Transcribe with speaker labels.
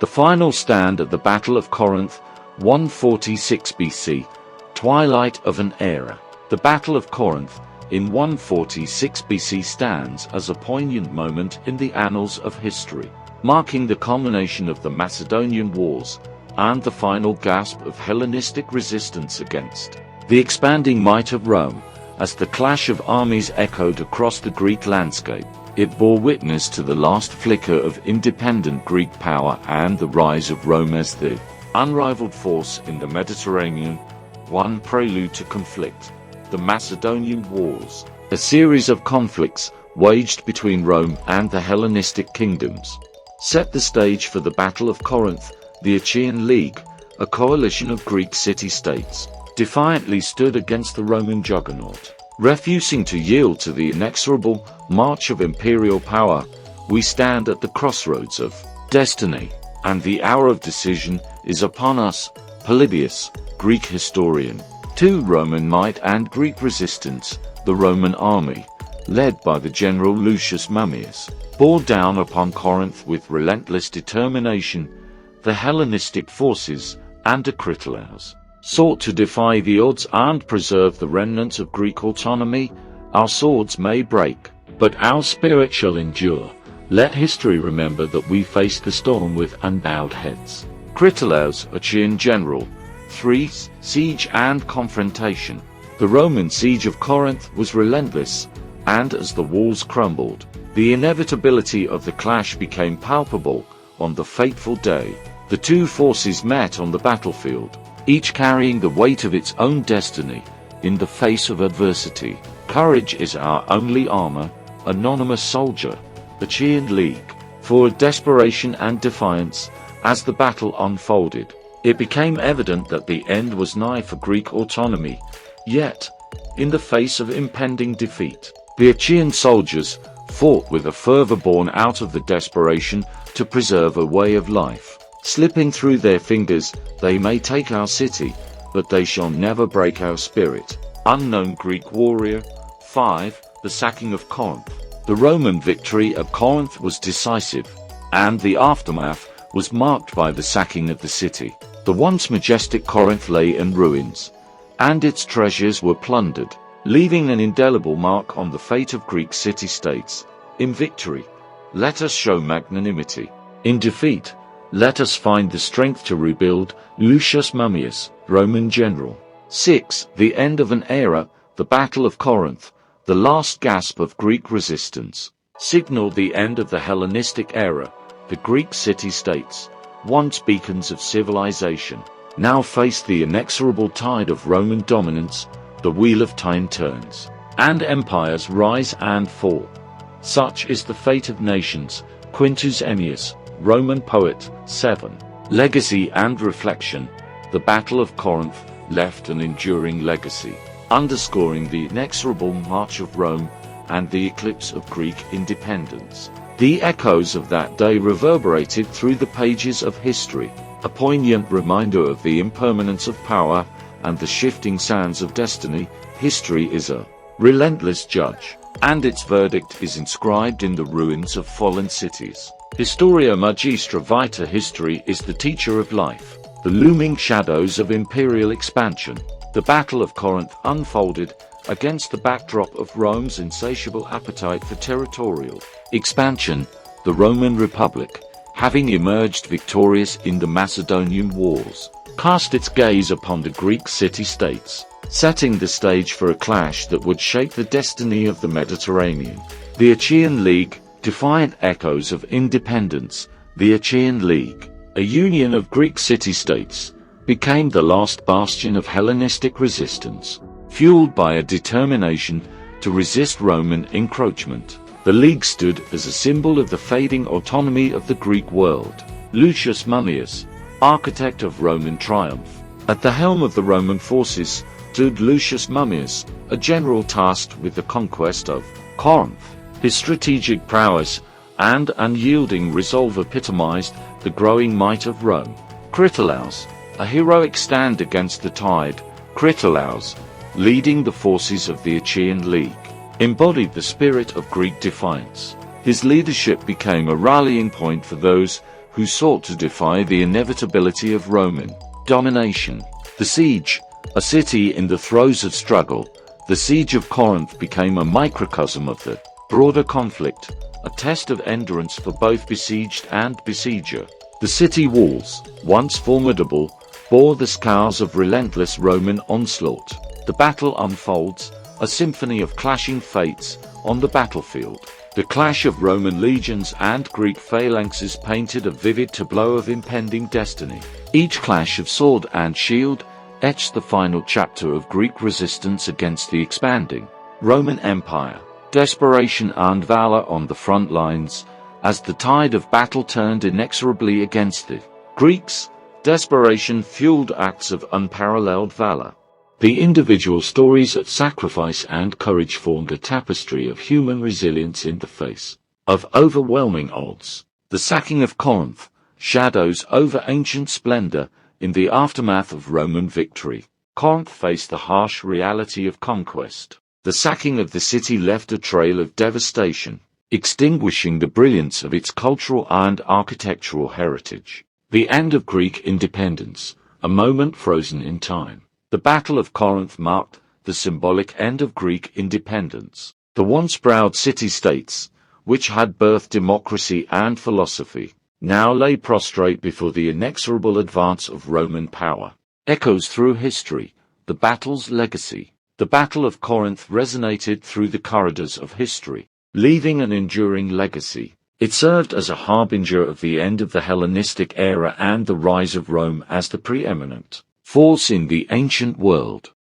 Speaker 1: The final stand at the Battle of Corinth, 146 BC, twilight of an era. The Battle of Corinth, in 146 BC stands as a poignant moment in the annals of history, marking the culmination of the Macedonian Wars and the final gasp of Hellenistic resistance against the expanding might of Rome. As the clash of armies echoed across the Greek landscape, it bore witness to the last flicker of independent Greek power and the rise of Rome as the unrivaled force in the Mediterranean. One prelude to conflict, the Macedonian Wars, a series of conflicts waged between Rome and the Hellenistic kingdoms, set the stage for the Battle of Corinth. The Achaean League, a coalition of Greek city-states, defiantly stood against the Roman juggernaut, refusing to yield to the inexorable march of imperial power. We stand at the crossroads of destiny, and the hour of decision is upon us. Polybius, Greek historian. To Roman might and Greek resistance, the Roman army, led by the general Lucius Mummius, bore down upon Corinth with relentless determination. The Hellenistic forces, under Critolaus, sought to defy the odds and preserve the remnants of Greek autonomy. Our swords may break, but our spirit shall endure. Let history remember that we faced the storm with unbowed heads. Critolaus, Achaean general. 3. Siege and confrontation. The Roman siege of Corinth was relentless, and as the walls crumbled, the inevitability of the clash became palpable. On the fateful day, the two forces met on the battlefield, each carrying the weight of its own destiny. In the face of adversity, courage is our only armor. Anonymous soldier, Achaean League. For desperation and defiance. As the battle unfolded, it became evident that the end was nigh for Greek autonomy. Yet, in the face of impending defeat, the Achaean soldiers fought with a fervor born out of the desperation to preserve a way of life. Slipping through their fingers, they may take our city, but they shall never break our spirit. Unknown Greek warrior. 5. The sacking of Corinth. The Roman victory at Corinth was decisive, and the aftermath was marked by the sacking of the city. The once majestic Corinth lay in ruins, and its treasures were plundered, leaving an indelible mark on the fate of Greek city-states. In victory, let us show magnanimity. In defeat, let us find the strength to rebuild. Lucius Mummius, Roman general. 6. The end of an era. The Battle of Corinth, the last gasp of Greek resistance, signaled the end of the Hellenistic era. The Greek city-states, once beacons of civilization, now faced the inexorable tide of Roman dominance. The wheel of time turns, and empires rise and fall. Such is the fate of nations. Quintus Ennius, Roman poet. 7. Legacy and reflection. The Battle of Corinth left an enduring legacy, underscoring the inexorable march of Rome and the eclipse of Greek independence. The echoes of that day reverberated through the pages of history, a poignant reminder of the impermanence of power and the shifting sands of destiny. History is a relentless judge, and its verdict is inscribed in the ruins of fallen cities. Historia Magistra Vita. History is the teacher of life. The looming shadows of imperial expansion. The Battle of Corinth unfolded against the backdrop of Rome's insatiable appetite for territorial expansion. The Roman Republic, having emerged victorious in the Macedonian Wars, cast its gaze upon the Greek city-states, setting the stage for a clash that would shape the destiny of the Mediterranean. The Achaean League, defiant echoes of independence. The Achaean League, a union of Greek city-states, became the last bastion of Hellenistic resistance, fueled by a determination to resist Roman encroachment. The League stood as a symbol of the fading autonomy of the Greek world. Lucius Mummius, architect of Roman triumph. At the helm of the Roman forces stood Lucius Mummius, a general tasked with the conquest of Corinth. His strategic prowess and unyielding resolve epitomized the growing might of Rome. Critolaus, a heroic stand against the tide. Critolaus, leading the forces of the Achaean League, embodied the spirit of Greek defiance. His leadership became a rallying point for those who sought to defy the inevitability of Roman domination. The siege, a city in the throes of struggle, the siege of Corinth became a microcosm of the broader conflict, a test of endurance for both besieged and besieger. The city walls, once formidable, bore the scars of relentless Roman onslaught. The battle unfolds, a symphony of clashing fates, on the battlefield. The clash of Roman legions and Greek phalanxes painted a vivid tableau of impending destiny. Each clash of sword and shield etched the final chapter of Greek resistance against the expanding Roman Empire. Desperation and valor on the front lines, as the tide of battle turned inexorably against the Greeks. Desperation fueled acts of unparalleled valor. The individual stories of sacrifice and courage formed a tapestry of human resilience in the face of overwhelming odds. The sacking of Corinth, shadows over ancient splendor in the aftermath of Roman victory. Corinth faced the harsh reality of conquest. The sacking of the city left a trail of devastation, extinguishing the brilliance of its cultural and architectural heritage. The end of Greek independence, a moment frozen in time. The Battle of Corinth marked the symbolic end of Greek independence. The once proud city-states, which had birthed democracy and philosophy, now lay prostrate before the inexorable advance of Roman power. Echoes through history, the battle's legacy. The Battle of Corinth resonated through the corridors of history, leaving an enduring legacy. It served as a harbinger of the end of the Hellenistic era and the rise of Rome as the preeminent force in the ancient world.